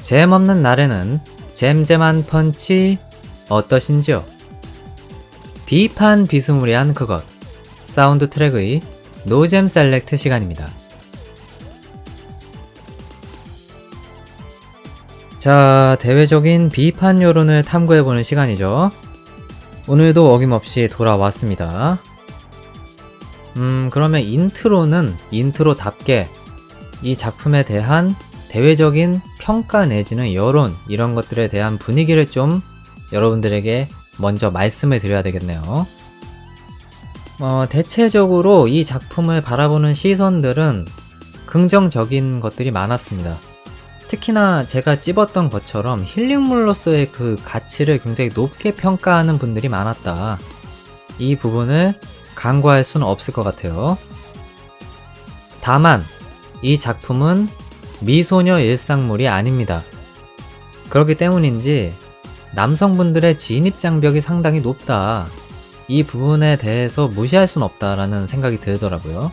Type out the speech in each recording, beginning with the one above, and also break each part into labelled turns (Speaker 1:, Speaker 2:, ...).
Speaker 1: 잼 없는 날에는 잼잼한 펀치 어떠신지요? 비판 비스무리한 그것 사운드 트랙의 노잼 셀렉트 시간입니다. 자, 대외적인 비판 여론을 탐구해보는 시간이죠. 오늘도 어김없이 돌아왔습니다. 그러면 인트로는 인트로답게 이 작품에 대한 대외적인 평가 내지는 여론 이런 것들에 대한 분위기를 좀 여러분들에게 먼저 말씀을 드려야 되겠네요. 대체적으로 이 작품을 바라보는 시선들은 긍정적인 것들이 많았습니다. 특히나 제가 찝었던 것처럼 힐링물로서의 그 가치를 굉장히 높게 평가하는 분들이 많았다. 이 부분을 간과할 수는 없을 것 같아요. 다만 이 작품은 미소녀 일상물이 아닙니다. 그렇기 때문인지 남성분들의 진입장벽이 상당히 높다. 이 부분에 대해서 무시할 수는 없다라는 생각이 들더라고요.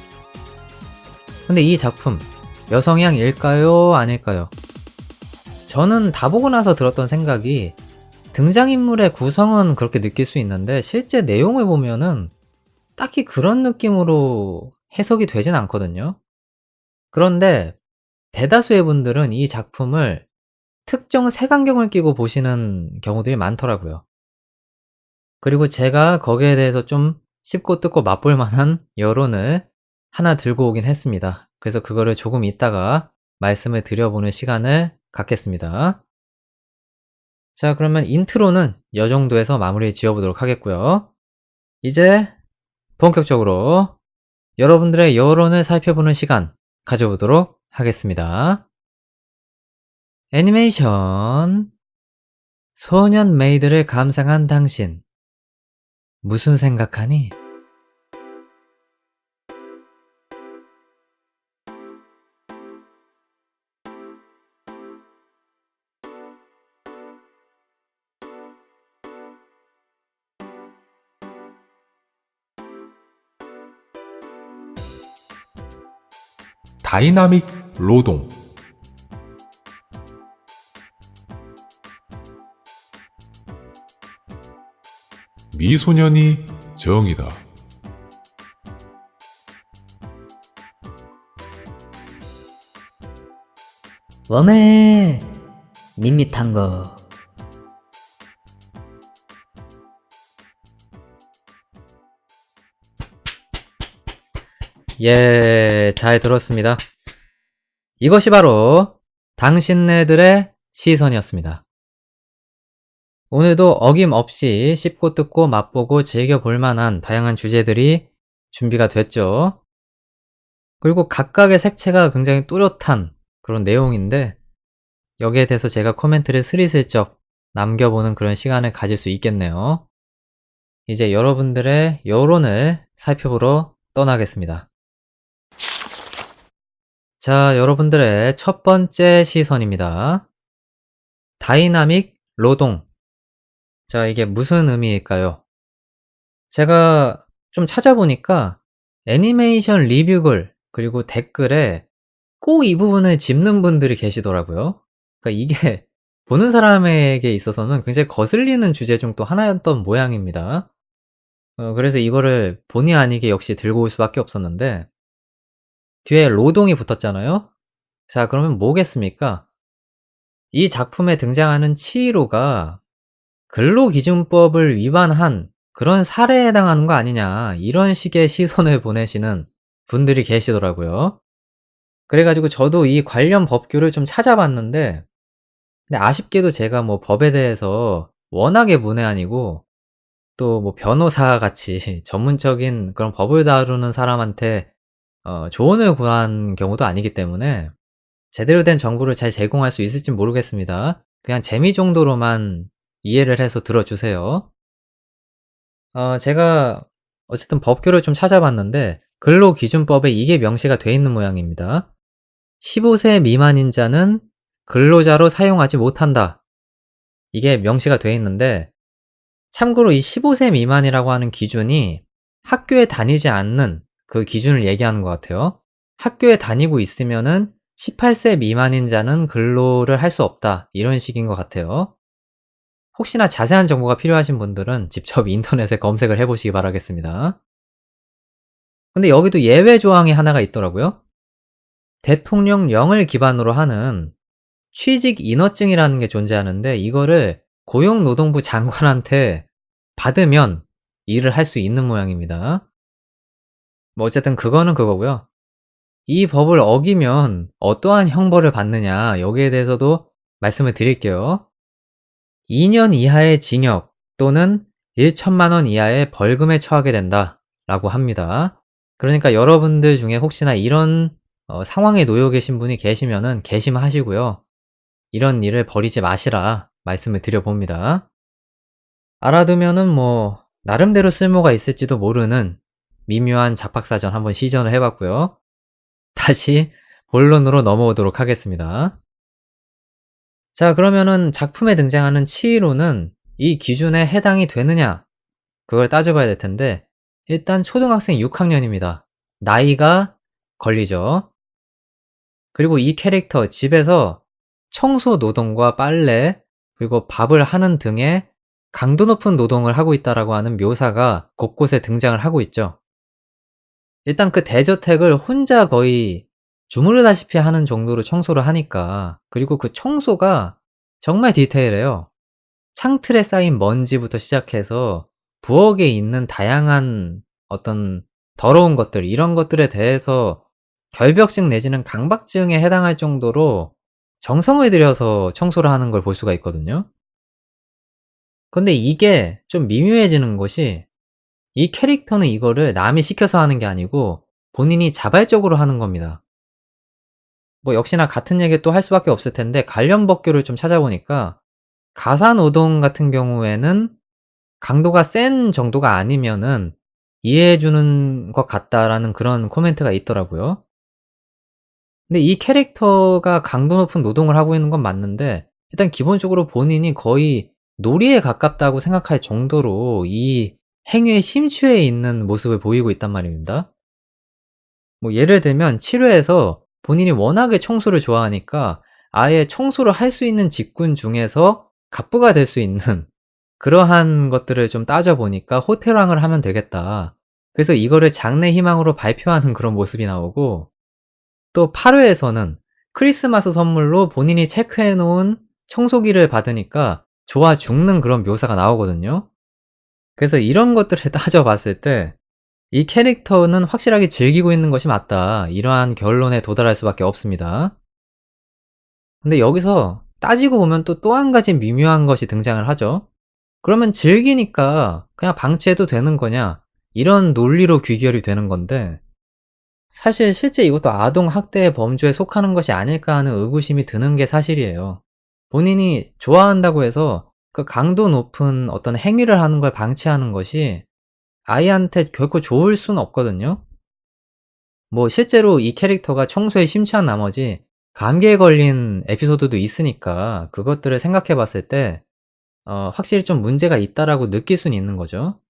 Speaker 1: 근데 이 작품 여성향일까요? 아닐까요? 저는 다 보고 나서 들었던 생각이 등장인물의 구성은 그렇게 느낄 수 있는데 실제 내용을 보면은 딱히 그런 느낌으로 해석이 되진 않거든요. 그런데 대다수의 분들은 이 작품을 특정 색안경을 끼고 보시는 경우들이 많더라고요. 그리고 제가 거기에 대해서 좀 씹고 뜯고 맛볼 만한 여론을 하나 들고 오긴 했습니다. 그래서 그거를 조금 이따가 말씀을 드려보는 시간을 갖겠습니다. 자, 그러면 인트로는 이 정도에서 마무리 지어보도록 하겠고요. 이제 본격적으로 여러분들의 여론을 살펴보는 시간 가져보도록 하겠습니다. 애니메이션 소년 메이드를 감상한 당신 무슨 생각하니?
Speaker 2: 다이나믹 노동 미소년이 정이다.
Speaker 3: 웜에 밋밋한 거.
Speaker 1: 예, 잘 들었습니다. 이것이 바로 당신네들의 시선이었습니다. 오늘도 어김없이 씹고 뜯고 맛보고 즐겨볼 만한 다양한 주제들이 준비가 됐죠. 그리고 각각의 색채가 굉장히 또렷한 그런 내용인데 여기에 대해서 제가 코멘트를 스리슬쩍 남겨보는 그런 시간을 가질 수 있겠네요. 이제 여러분들의 여론을 살펴보러 떠나겠습니다. 자, 여러분들의 첫 번째 시선입니다. 다이나믹 노동. 자, 이게 무슨 의미일까요? 제가 좀 찾아보니까 애니메이션 리뷰글 그리고 댓글에 꼭 이 부분을 짚는 분들이 계시더라고요. 그러니까 이게 보는 사람에게 있어서는 굉장히 거슬리는 주제 중 또 하나였던 모양입니다. 그래서 이거를 본의 아니게 역시 들고 올 수밖에 없었는데 뒤에 노동이 붙었잖아요. 자, 그러면 뭐겠습니까? 이 작품에 등장하는 치히로가 근로기준법을 위반한 그런 사례에 해당하는 거 아니냐 이런 식의 시선을 보내시는 분들이 계시더라고요. 그래가지고 저도 이 관련 법규를 좀 찾아봤는데 근데 아쉽게도 제가 뭐 법에 대해서 워낙에 문외한이고 또 뭐 변호사 같이 전문적인 그런 법을 다루는 사람한테 조언을 구한 경우도 아니기 때문에 제대로 된 정보를 잘 제공할 수 있을진 모르겠습니다. 그냥 재미 정도로만 이해를 해서 들어주세요. 제가 어쨌든 법규를 좀 찾아봤는데 근로기준법에 이게 명시가 돼 있는 모양입니다. 15세 미만인 자는 근로자로 사용하지 못한다. 이게 명시가 돼 있는데 참고로 이 15세 미만이라고 하는 기준이 학교에 다니지 않는 그 기준을 얘기하는 것 같아요. 학교에 다니고 있으면은 18세 미만인 자는 근로를 할 수 없다. 이런 식인 것 같아요. 혹시나 자세한 정보가 필요하신 분들은 직접 인터넷에 검색을 해보시기 바라겠습니다. 근데 여기도 예외 조항이 하나가 있더라고요. 대통령령을 기반으로 하는 취직 인허증이라는 게 존재하는데 이거를 고용노동부 장관한테 받으면 일을 할 수 있는 모양입니다. 뭐 어쨌든 그거는 그거고요. 이 법을 어기면 어떠한 형벌을 받느냐 여기에 대해서도 말씀을 드릴게요. 2년 이하의 징역 또는 1천만 원 이하의 벌금에 처하게 된다 라고 합니다. 그러니까 여러분들 중에 혹시나 이런 상황에 놓여 계신 분이 계시면은 개심하시고요. 이런 일을 벌이지 마시라 말씀을 드려봅니다. 알아두면은 뭐 나름대로 쓸모가 있을지도 모르는 미묘한 잡학사전 한번 시전을 해봤고요. 다시 본론으로 넘어오도록 하겠습니다. 자, 그러면은 작품에 등장하는 치이로는 이 기준에 해당이 되느냐 그걸 따져봐야 될 텐데 일단 초등학생 6학년입니다. 나이가 걸리죠. 그리고 이 캐릭터 집에서 청소 노동과 빨래 그리고 밥을 하는 등의 강도 높은 노동을 하고 있다라고 하는 묘사가 곳곳에 등장을 하고 있죠. 일단 그 대저택을 혼자 거의 주무르다시피 하는 정도로 청소를 하니까 그리고 그 청소가 정말 디테일해요. 창틀에 쌓인 먼지부터 시작해서 부엌에 있는 다양한 어떤 더러운 것들 이런 것들에 대해서 결벽증 내지는 강박증에 해당할 정도로 정성을 들여서 청소를 하는 걸 볼 수가 있거든요. 근데 이게 좀 미묘해지는 것이 이 캐릭터는 이거를 남이 시켜서 하는 게 아니고 본인이 자발적으로 하는 겁니다. 뭐 역시나 같은 얘기 또 할 수밖에 없을 텐데 관련 법규를 좀 찾아보니까 가사노동 같은 경우에는 강도가 센 정도가 아니면은 이해해 주는 것 같다라는 그런 코멘트가 있더라고요. 근데 이 캐릭터가 강도 높은 노동을 하고 있는 건 맞는데 일단 기본적으로 본인이 거의 놀이에 가깝다고 생각할 정도로 이 행위에 심취해 있는 모습을 보이고 있단 말입니다. 뭐 예를 들면 7회에서 본인이 워낙에 청소를 좋아하니까 아예 청소를 할 수 있는 직군 중에서 갑부가 될 수 있는 그러한 것들을 좀 따져보니까 호텔왕을 하면 되겠다. 그래서 이거를 장래 희망으로 발표하는 그런 모습이 나오고 또 8회에서는 크리스마스 선물로 본인이 체크해 놓은 청소기를 받으니까 좋아 죽는 그런 묘사가 나오거든요. 그래서 이런 것들을 따져봤을 때 이 캐릭터는 확실하게 즐기고 있는 것이 맞다. 이러한 결론에 도달할 수밖에 없습니다. 근데 여기서 따지고 보면 또 한 가지 미묘한 것이 등장을 하죠. 그러면 즐기니까 그냥 방치해도 되는 거냐? 이런 논리로 귀결이 되는 건데 사실 실제 이것도 아동 학대의 범주에 속하는 것이 아닐까 하는 의구심이 드는 게 사실이에요. 본인이 좋아한다고 해서 그 강도 높은 어떤 행위를 하는 걸 방치하는 것이 아이한테 결코 좋을 순 없거든요. 뭐 실제로 이 캐릭터가 청소에 심취한 나머지 감기에 걸린 에피소드도 있으니까 그것들을 생각해 봤을 때 확실히 좀 문제가 있다라고 느낄 수는 있는 거죠.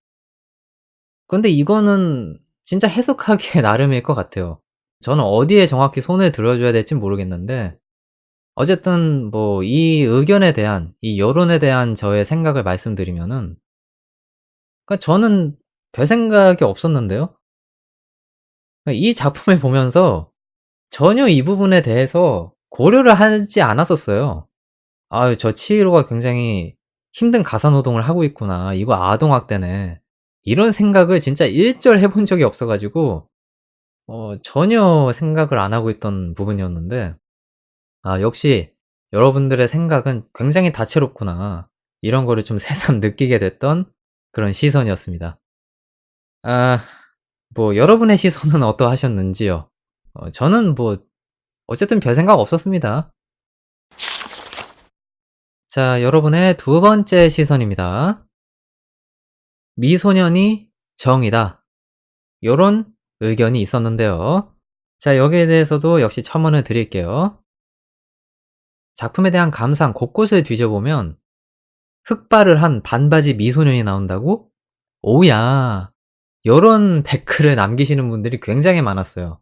Speaker 1: 근데 이거는 진짜 해석하기에 나름일 것 같아요. 저는 어디에 정확히 손을 들어줘야 될진 모르겠는데 어쨌든 뭐 이 의견에 대한 이 여론에 대한 저의 생각을 말씀드리면은 그러니까 저는 별 생각이 없었는데요. 그러니까 이 작품을 보면서 전혀 이 부분에 대해서 고려를 하지 않았었어요. '아유 저 치히로가 굉장히 힘든 가사 노동을 하고 있구나. 이거 아동 학대네.' 이런 생각을 진짜 일절 해본 적이 없어 가지고 전혀 생각을 안 하고 있던 부분이었는데 역시 여러분들의 생각은 굉장히 다채롭구나. 이런 거를 좀 새삼 느끼게 됐던 그런 시선이었습니다. 아 뭐 여러분의 시선은 어떠하셨는지요? 저는 뭐 어쨌든 별 생각 없었습니다. 자, 여러분의 두 번째 시선입니다. 미소년이 정이다. 요런 의견이 있었는데요. 자, 여기에 대해서도 역시 첨언을 드릴게요. 작품에 대한 감상 곳곳을 뒤져보면 흑발을 한 반바지 미소년이 나온다고? 오야. 요런 댓글을 남기시는 분들이 굉장히 많았어요.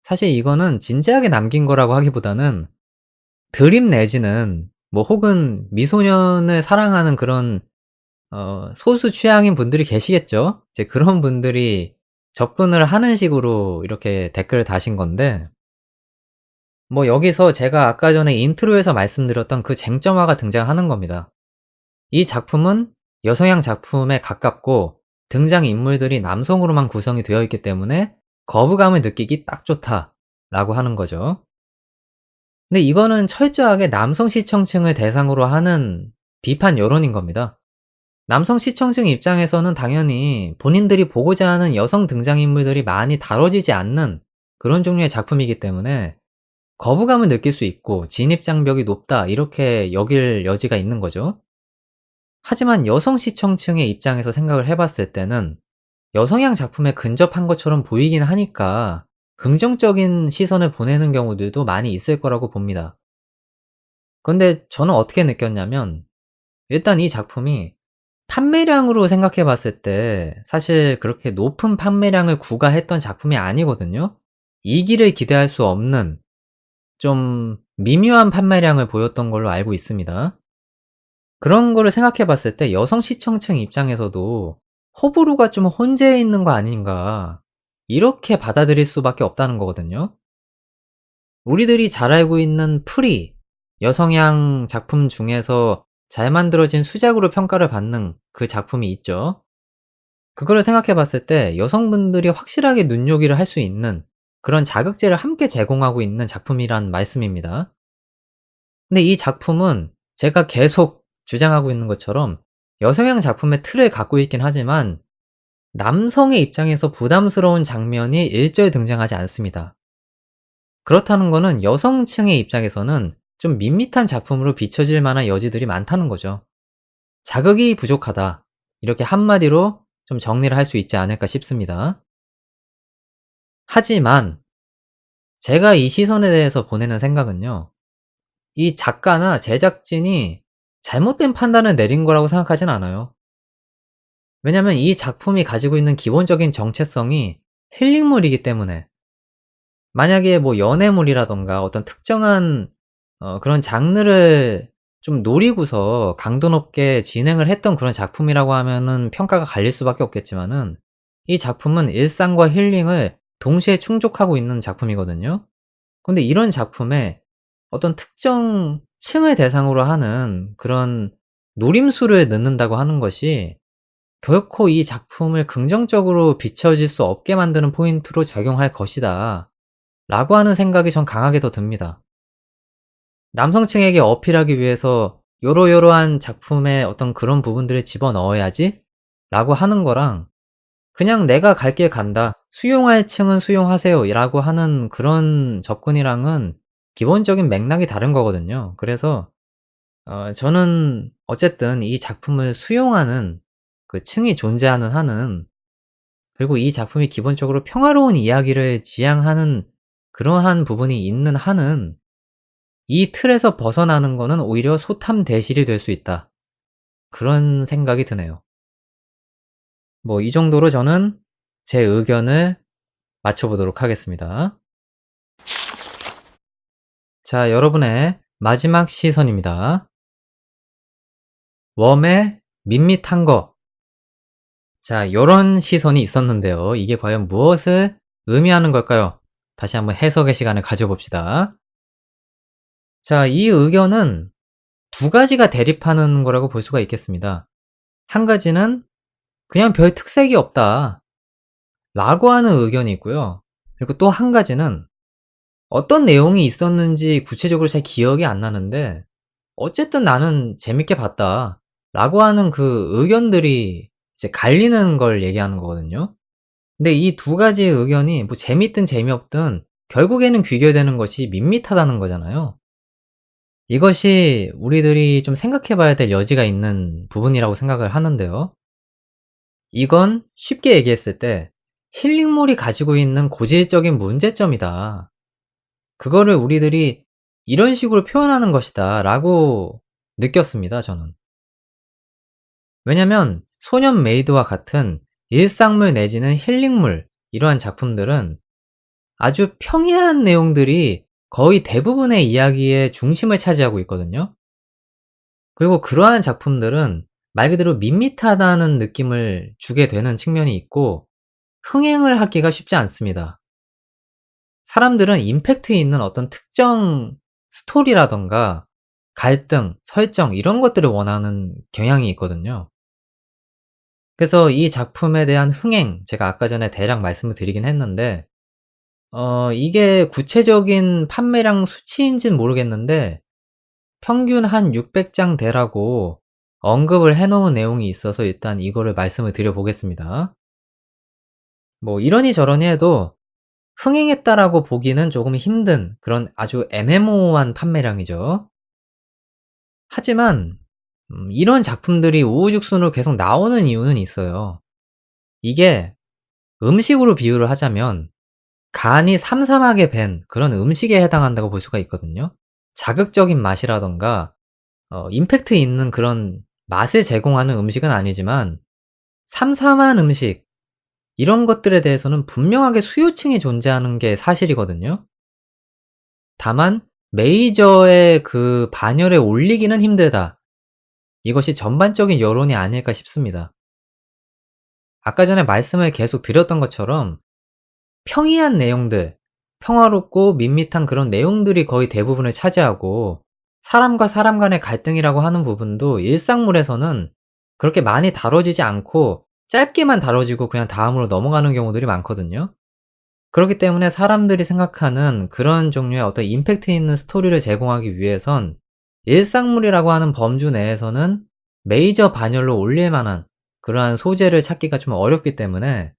Speaker 1: 사실 이거는 진지하게 남긴 거라고 하기보다는 드립 내지는 뭐 혹은 미소년을 사랑하는 그런 소수 취향인 분들이 계시겠죠. 이제 그런 분들이 접근을 하는 식으로 이렇게 댓글을 다신 건데, 뭐 여기서 제가 아까 전에 인트로에서 말씀드렸던 그 쟁점화가 등장하는 겁니다. 이 작품은 여성향 작품에 가깝고 등장인물들이 남성으로만 구성이 되어 있기 때문에 거부감을 느끼기 딱 좋다라고 하는 거죠. 근데 이거는 철저하게 남성 시청층을 대상으로 하는 비판 여론인 겁니다. 남성 시청층 입장에서는 당연히 본인들이 보고자 하는 여성 등장인물들이 많이 다뤄지지 않는 그런 종류의 작품이기 때문에 거부감을 느낄 수 있고 진입장벽이 높다 이렇게 여길 여지가 있는 거죠. 하지만 여성 시청층의 입장에서 생각을 해봤을 때는 여성향 작품에 근접한 것처럼 보이긴 하니까 긍정적인 시선을 보내는 경우들도 많이 있을 거라고 봅니다. 근데 저는 어떻게 느꼈냐면, 일단 이 작품이 판매량으로 생각해 봤을 때 사실 그렇게 높은 판매량을 구가했던 작품이 아니거든요. 2 기를 기대할 수 없는 좀 미묘한 판매량을 보였던 걸로 알고 있습니다. 그런 거를 생각해 봤을 때 여성 시청층 입장에서도 '호불호가 좀 혼재해 있는 거 아닌가.' 이렇게 받아들일 수밖에 없다는 거거든요. 우리들이 잘 알고 있는 프리, 여성향 작품 중에서 잘 만들어진 수작으로 평가를 받는 그 작품이 있죠. 그거를 생각해 봤을 때 여성분들이 확실하게 눈요기를 할 수 있는 그런 자극제를 함께 제공하고 있는 작품이란 말씀입니다. 근데 이 작품은 제가 계속 주장하고 있는 것처럼 여성향 작품의 틀을 갖고 있긴 하지만 남성의 입장에서 부담스러운 장면이 일절 등장하지 않습니다. 그렇다는 거는 여성층의 입장에서는 좀 밋밋한 작품으로 비춰질 만한 여지들이 많다는 거죠. 자극이 부족하다. 이렇게 한마디로 좀 정리를 할 수 있지 않을까 싶습니다. 하지만 제가 이 시선에 대해서 보내는 생각은요. 이 작가나 제작진이 잘못된 판단을 내린 거라고 생각하진 않아요. 왜냐면 이 작품이 가지고 있는 기본적인 정체성이 힐링물이기 때문에, 만약에 뭐 연애물이라든가 어떤 특정한 그런 장르를 좀 노리고서 강도 높게 진행을 했던 그런 작품이라고 하면은 평가가 갈릴 수밖에 없겠지만은, 이 작품은 일상과 힐링을 동시에 충족하고 있는 작품이거든요. 근데 이런 작품에 어떤 특정 층을 대상으로 하는 그런 노림수를 넣는다고 하는 것이 결코 이 작품을 긍정적으로 비춰질 수 없게 만드는 포인트로 작용할 것이다 라고 하는 생각이 전 강하게 더 듭니다. 남성층에게 어필하기 위해서 요러요러한 작품의 어떤 그런 부분들을 집어넣어야지 라고 하는 거랑, 그냥 내가 갈 길 간다, 수용할 층은 수용하세요 라고 하는 그런 접근이랑은 기본적인 맥락이 다른 거거든요. 그래서 저는 어쨌든 이 작품을 수용하는 그 층이 존재하는 한은, 그리고 이 작품이 기본적으로 평화로운 이야기를 지향하는 그러한 부분이 있는 한은 이 틀에서 벗어나는 거는 오히려 소탐대실이 될 수 있다. 그런 생각이 드네요. 뭐 이 정도로 저는 제 의견을 마쳐보도록 하겠습니다. 자, 여러분의 마지막 시선입니다. 웜의 밋밋한 거. 자, 요런 시선이 있었는데요. 이게 과연 무엇을 의미하는 걸까요? 다시 한번 해석의 시간을 가져봅시다. 자, 이 의견은 두 가지가 대립하는 거라고 볼 수가 있겠습니다. 한 가지는 그냥 별 특색이 없다 라고 하는 의견이 있고요. 그리고 또 한 가지는 어떤 내용이 있었는지 구체적으로 잘 기억이 안 나는데 어쨌든 나는 재밌게 봤다 라고 하는 그 의견들이 이제 갈리는 걸 얘기하는 거거든요. 근데 이 두 가지의 의견이 뭐 재밌든 재미없든 결국에는 귀결되는 것이 밋밋하다는 거잖아요. 이것이 우리들이 좀 생각해 봐야 될 여지가 있는 부분이라고 생각을 하는데요. 이건 쉽게 얘기했을 때 힐링몰이 가지고 있는 고질적인 문제점이다. 그거를 우리들이 이런 식으로 표현하는 것이다 라고 느꼈습니다, 저는. 왜냐면 소년 메이드와 같은 일상물 내지는 힐링물, 이러한 작품들은 아주 평이한 내용들이 거의 대부분의 이야기의 중심을 차지하고 있거든요. 그리고 그러한 작품들은 말 그대로 밋밋하다는 느낌을 주게 되는 측면이 있고 흥행을 하기가 쉽지 않습니다. 사람들은 임팩트 있는 어떤 특정 스토리라든가 갈등, 설정 이런 것들을 원하는 경향이 있거든요. 그래서 이 작품에 대한 흥행 제가 아까 전에 대략 말씀을 드리긴 했는데 이게 구체적인 판매량 수치인지는 모르겠는데 평균 한 600장대라고 언급을 해 놓은 내용이 있어서 일단 이거를 말씀을 드려 보겠습니다. 뭐 이러니 저러니 해도 흥행했다라고 보기는 조금 힘든 그런 아주 애매모호한 판매량이죠. 하지만 이런 작품들이 우후죽순으로 계속 나오는 이유는 있어요. 이게 음식으로 비유를 하자면 간이 삼삼하게 밴 그런 음식에 해당한다고 볼 수가 있거든요. 자극적인 맛이라든가 임팩트 있는 그런 맛을 제공하는 음식은 아니지만 삼삼한 음식 이런 것들에 대해서는 분명하게 수요층이 존재하는 게 사실이거든요. 다만 메이저의 그 반열에 올리기는 힘들다. 이것이 전반적인 여론이 아닐까 싶습니다. 아까 전에 말씀을 계속 드렸던 것처럼 평이한 내용들, 평화롭고 밋밋한 그런 내용들이 거의 대부분을 차지하고 사람과 사람 간의 갈등이라고 하는 부분도 일상물에서는 그렇게 많이 다뤄지지 않고 짧게만 다뤄지고 그냥 다음으로 넘어가는 경우들이 많거든요. 그렇기 때문에 사람들이 생각하는 그런 종류의 어떤 임팩트 있는 스토리를 제공하기 위해선 일상물이라고 하는 범주 내에서는 메이저 반열로 올릴 만한 그러한 소재를 찾기가 좀 어렵기 때문에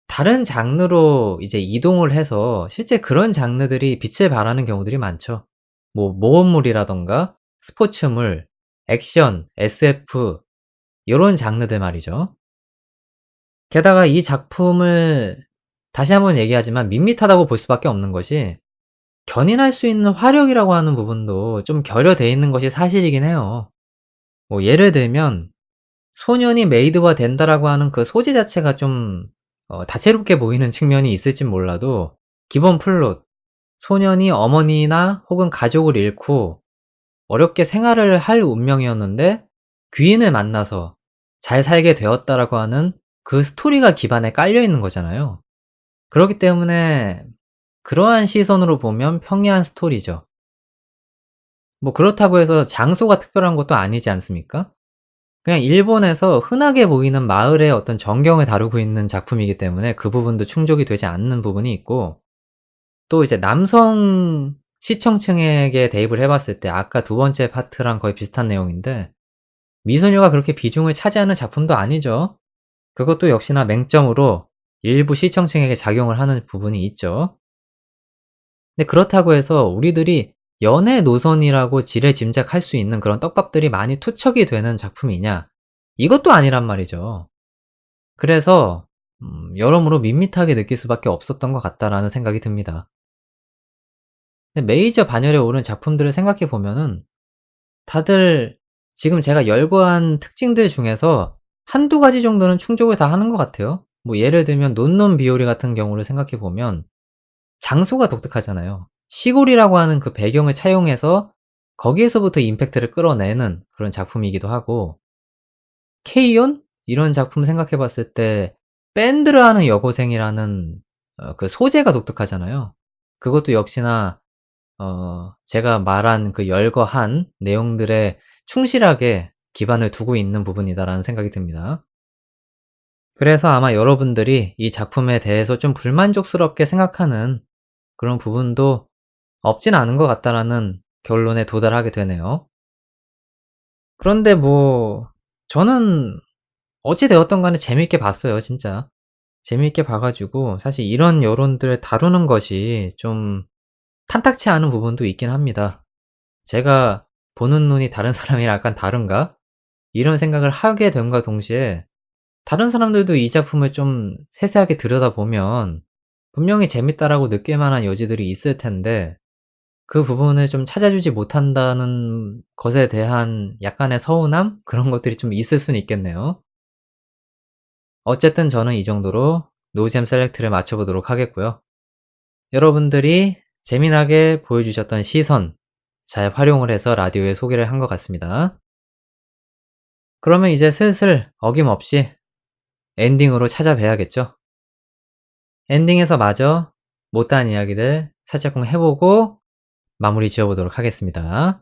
Speaker 1: 다른 장르로 이제 이동을 해서 실제 그런 장르들이 빛을 발하는 경우들이 많죠. 뭐 모험물이라든가 스포츠물, 액션, SF 요런 장르들 말이죠. 게다가 이 작품을 다시 한번 얘기하지만 밋밋하다고 볼 수밖에 없는 것이 견인할 수 있는 화력이라고 하는 부분도 좀 결여돼 있는 것이 사실이긴 해요. 뭐 예를 들면 소년이 메이드화 된다라고 하는 그 소재 자체가 좀 다채롭게 보이는 측면이 있을진 몰라도 기본 플롯 소년이 어머니나 혹은 가족을 잃고 어렵게 생활을 할 운명이었는데 귀인을 만나서 잘 살게 되었다라고 하는 그 스토리가 기반에 깔려 있는 거잖아요. 그렇기 때문에 그러한 시선으로 보면 평이한 스토리죠. 뭐 그렇다고 해서 장소가 특별한 것도 아니지 않습니까? 그냥 일본에서 흔하게 보이는 마을의 어떤 전경을 다루고 있는 작품이기 때문에 그 부분도 충족이 되지 않는 부분이 있고 또 이제 남성 시청층에게 대입을 해 봤을 때 아까 두 번째 파트랑 거의 비슷한 내용인데 미소녀가 그렇게 비중을 차지하는 작품도 아니죠. 그것도 역시나 맹점으로 일부 시청층에게 작용을 하는 부분이 있죠. 근데 그렇다고 해서 우리들이 연애 노선이라고 지레짐작할 수 있는 그런 떡밥들이 많이 투척이 되는 작품이냐? 이것도 아니란 말이죠. 그래서 여러모로 밋밋하게 느낄 수밖에 없었던 것 같다라는 생각이 듭니다. 근데 메이저 반열에 오른 작품들을 생각해 보면은 다들 지금 제가 열거한 특징들 중에서 한두 가지 정도는 충족을 다 하는 것 같아요. 뭐 예를 들면 논논 비오리 같은 경우를 생각해 보면 장소가 독특하잖아요. 시골이라고 하는 그 배경을 차용해서 거기에서부터 임팩트를 끌어내는 그런 작품이기도 하고 케이온? 이런 작품 생각해 봤을 때 밴드를 하는 여고생이라는 그 소재가 독특하잖아요. 그것도 역시나 제가 말한 그 열거한 내용들에 충실하게 기반을 두고 있는 부분이다라는 생각이 듭니다. 그래서 아마 여러분들이 이 작품에 대해서 좀 불만족스럽게 생각하는 그런 부분도 없진 않은 것 같다라는 결론에 도달하게 되네요. 그런데 뭐 저는 어찌 되었든 간에 재밌게 봤어요 진짜. 재미있게 봐 가지고 사실 이런 여론들을 다루는 것이 좀 탐탁치 않은 부분도 있긴 합니다. 제가 보는 눈이 다른 사람이랑 약간 다른가? 이런 생각을 하게 됨과 동시에 다른 사람들도 이 작품을 좀 세세하게 들여다보면 분명히 재밌다라고 느낄 만한 여지들이 있을 텐데 그 부분을 좀 찾아주지 못한다는 것에 대한 약간의 서운함? 그런 것들이 좀 있을 수는 있겠네요. 어쨌든 저는 이 정도로 노잼 셀렉트를 마쳐 보도록 하겠고요. 여러분들이 재미나게 보여주셨던 시선 잘 활용을 해서 라디오에 소개를 한 것 같습니다. 그러면 이제 슬슬 어김없이 엔딩으로 찾아뵈야겠죠? 엔딩에서 마저 못다한 이야기들 살짝쿵 해보고 마무리 지어보도록 하겠습니다.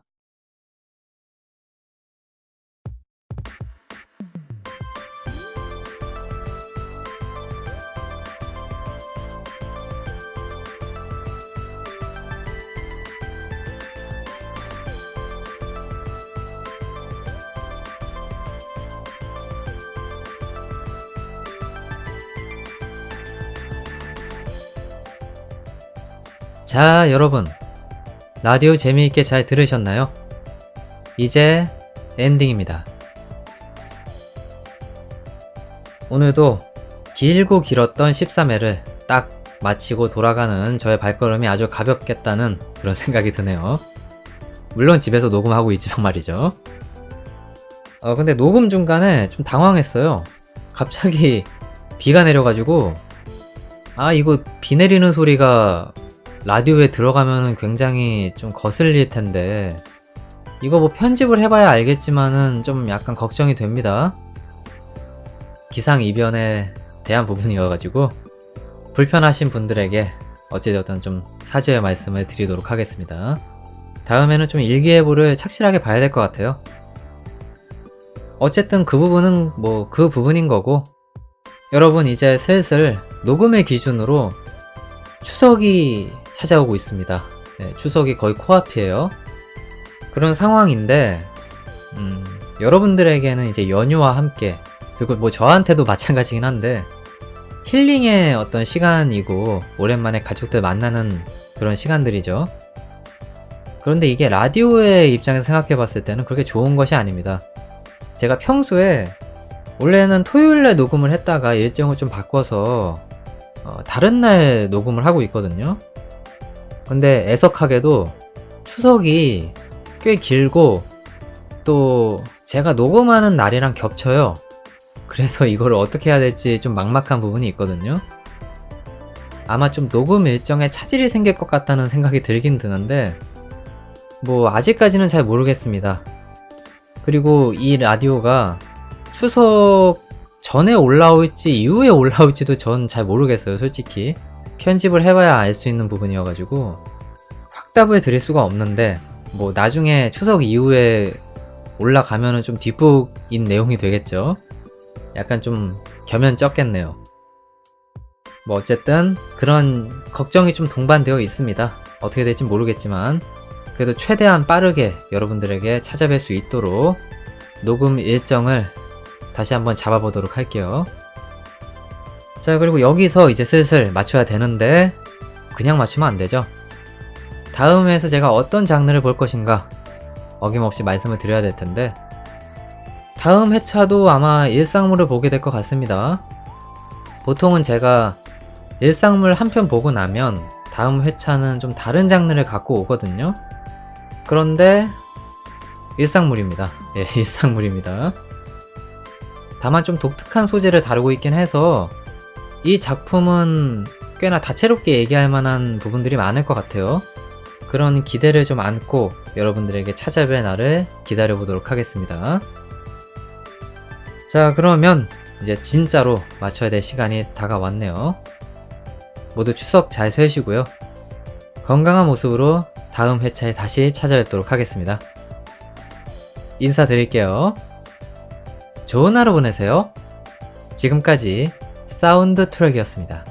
Speaker 1: 자, 여러분. 라디오 재미있게 잘 들으셨나요? 이제 엔딩입니다. 오늘도 길고 길었던 13회를 딱 마치고 돌아가는 저의 발걸음이 아주 가볍겠다는 그런 생각이 드네요. 물론 집에서 녹음하고 있지만 말이죠. 근데 녹음 중간에 좀 당황했어요. 갑자기 비가 내려가지고 이거 비 내리는 소리가 라디오에 들어가면 굉장히 좀 거슬릴 텐데 이거 뭐 편집을 해봐야 알겠지만은 좀 약간 걱정이 됩니다. 기상이변에 대한 부분이어가지고 불편하신 분들에게 어찌되었든 좀 사죄의 말씀을 드리도록 하겠습니다. 다음에는 좀 일기예보를 착실하게 봐야 될 것 같아요. 어쨌든 그 부분은 뭐 그 부분인 거고, 여러분 이제 슬슬 녹음의 기준으로 추석이 찾아오고 있습니다. 네, 추석이 거의 코앞이에요. 그런 상황인데 여러분들에게는 이제 연휴와 함께, 그리고 뭐 저한테도 마찬가지긴 한데 힐링의 어떤 시간이고 오랜만에 가족들 만나는 그런 시간들이죠. 그런데 이게 라디오의 입장에서 생각해 봤을 때는 그렇게 좋은 것이 아닙니다. 제가 평소에 원래는 토요일에 녹음을 했다가 일정을 좀 바꿔서 다른 날 녹음을 하고 있거든요. 근데 애석하게도 추석이 꽤 길고 또 제가 녹음하는 날이랑 겹쳐요. 그래서 이걸 어떻게 해야 될지 좀 막막한 부분이 있거든요. 아마 좀 녹음 일정에 차질이 생길 것 같다는 생각이 들긴 드는데 뭐 아직까지는 잘 모르겠습니다. 그리고 이 라디오가 추석 전에 올라올지 이후에 올라올지도 전 잘 모르겠어요, 솔직히. 편집을 해봐야 알 수 있는 부분이어가지고 확답을 드릴 수가 없는데 뭐 나중에 추석 이후에 올라가면은 좀 뒷북인 내용이 되겠죠. 약간 좀 겸연쩍겠네요. 뭐 어쨌든 그런 걱정이 좀 동반되어 있습니다. 어떻게 될지 모르겠지만 그래도 최대한 빠르게 여러분들에게 찾아뵐 수 있도록 녹음 일정을 다시 한번 잡아보도록 할게요. 자, 그리고 여기서 이제 슬슬 맞춰야 되는데 그냥 맞추면 안 되죠. 다음 회에서 제가 어떤 장르를 볼 것인가 어김없이 말씀을 드려야 될 텐데 다음 회차도 아마 일상물을 보게 될 것 같습니다. 보통은 제가 일상물 한 편 보고 나면 다음 회차는 좀 다른 장르를 갖고 오거든요. 그런데 일상물입니다. 예, 일상물입니다. 다만 좀 독특한 소재를 다루고 있긴 해서 이 작품은 꽤나 다채롭게 얘기할 만한 부분들이 많을 것 같아요. 그런 기대를 좀 안고 여러분들에게 찾아뵐 날을 기다려보도록 하겠습니다. 자, 그러면 이제 진짜로 맞춰야 될 시간이 다가왔네요. 모두 추석 잘 쉬시고요. 건강한 모습으로 다음 회차에 다시 찾아뵙도록 하겠습니다. 인사드릴게요. 좋은 하루 보내세요. 지금까지 사운드 트랙이었습니다.